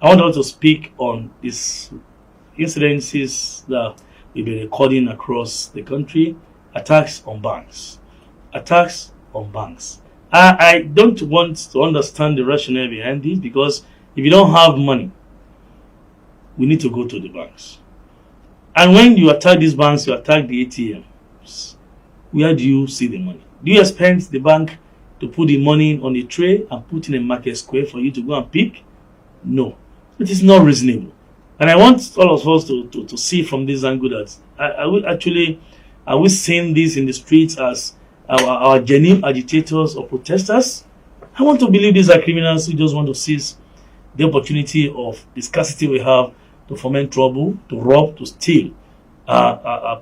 I want us to speak on these incidences that we've been recording across the country. Attacks on banks. Attacks on banks. I don't want to understand the rationale behind this, because if you don't have money, we need to go to the banks. And when you attack these banks, you attack the ATMs. Where do you see the money? Do you expect the bank to put the money on a tray and put in a market square for you to go and pick? No, it is not reasonable. And I want all of us to see from this angle that are we seeing this in the streets as our genuine agitators or protesters? I want to believe these are criminals who just want to seize the opportunity of the scarcity we have to foment trouble, to rob, to steal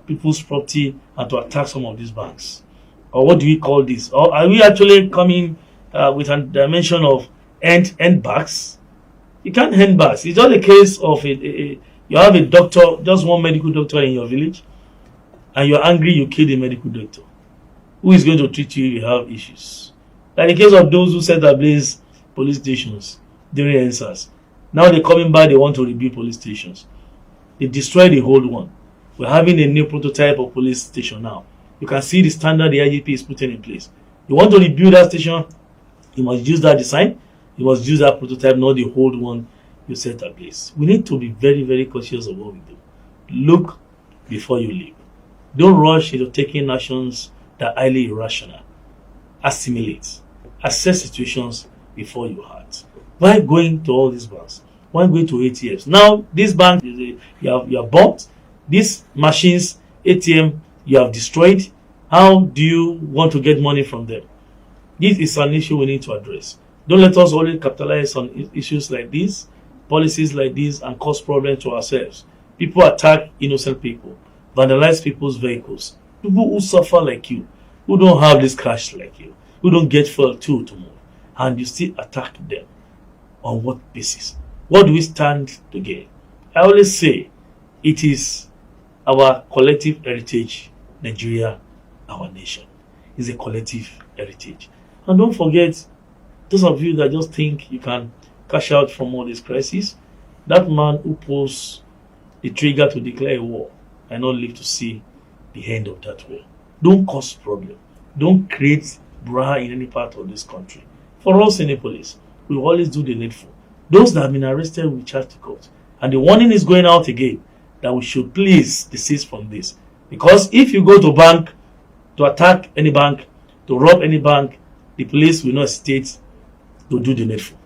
people's property, and to attack some of these banks. Or what do we call this? Or are we actually coming with a dimension of end backs? You can't end backs. It's not a case of you have a doctor, just one medical doctor in your village, and you're angry you kill the medical doctor. Who is going to treat you if you have issues? Like the case of those who set ablaze police stations during answers. Now they're coming back, they want to rebuild police stations. They destroyed the old one. We're having a new prototype of police station now. You can see the standard the IGP is putting in place. You want to rebuild that station, you must use that design, you must use that prototype, not the old one you set ablaze. We need to be very, very cautious of what we do. Look before you leap. Don't rush into taking actions that are highly irrational. Assimilate. Assess situations before you act. Why going to all these banks? Why going to ATMs? Now, these banks, you have bought. These machines, ATM, you have destroyed. How do you want to get money from them? This is an issue we need to address. Don't let us only capitalize on issues like this, policies like this, and cause problems to ourselves. People attack innocent people, vandalize people's vehicles. People who suffer like you, who don't have this cash like you, who don't get fuel to move, and you still attack them. On what basis? What do we stand to gain? I always say it is our collective heritage, Nigeria, our nation. It's a collective heritage. And don't forget, those of you that just think you can cash out from all these crises, that man who pulls the trigger to declare a war and not live to see the end of that war. Don't cause problem. Don't create brouhaha in any part of this country. For us in the police, we always do the needful. Those that have been arrested, we charge to court. And the warning is going out again that we should please desist from this. Because if you go to bank to attack any bank, to rob any bank, the police will not hesitate to do the needful.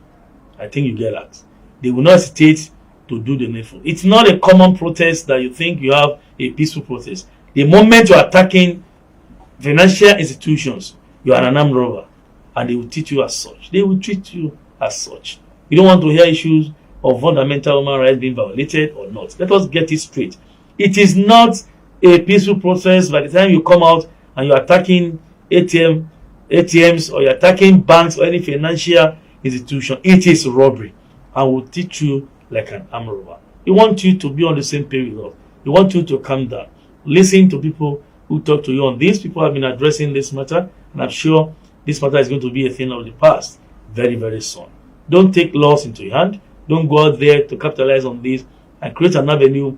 I think you get that. They will not hesitate to do the needful. It's not a common protest that you think you have a peaceful protest. The moment you're attacking financial institutions, you are an armed robber. And they will treat you as such. They will treat you as such. You don't want to hear issues of fundamental human rights being violated or not. Let us get it straight. It is not a peaceful process by the time you come out and you're attacking ATMs, or you're attacking banks or any financial institution. It is robbery. And will teach you like an armed robber. We want you to be on the same page with us. We want you to calm down. Listen to people who talk to you on this. People have been addressing this matter, and I'm sure this matter is going to be a thing of the past very, very soon. Don't take laws into your hand. Don't go out there to capitalize on this and create an avenue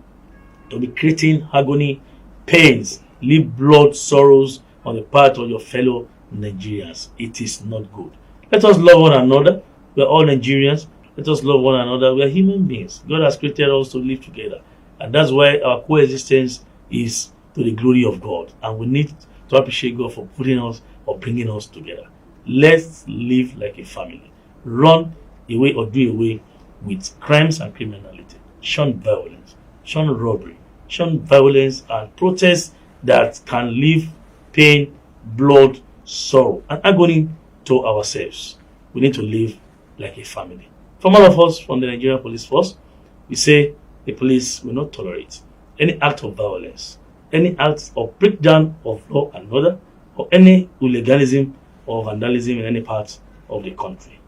to be creating agony, pains, leave blood, sorrows on the part of your fellow Nigerians. It is not good. Let us love one another. We are all Nigerians. Let us love one another. We are human beings. God has created us to live together. And that's why our coexistence is to the glory of God. And we need to appreciate God for putting us or bringing us together. Let's live like a family. Run away or do away with crimes and criminality. Shun violence. Shun robbery. Shun violence and protests that can leave pain, blood, sorrow, and agony to ourselves. We need to live like a family. From all of us from the Nigerian Police Force, we say the police will not tolerate any act of violence, any act of breakdown of law and order, or any illegalism or vandalism in any part of the country.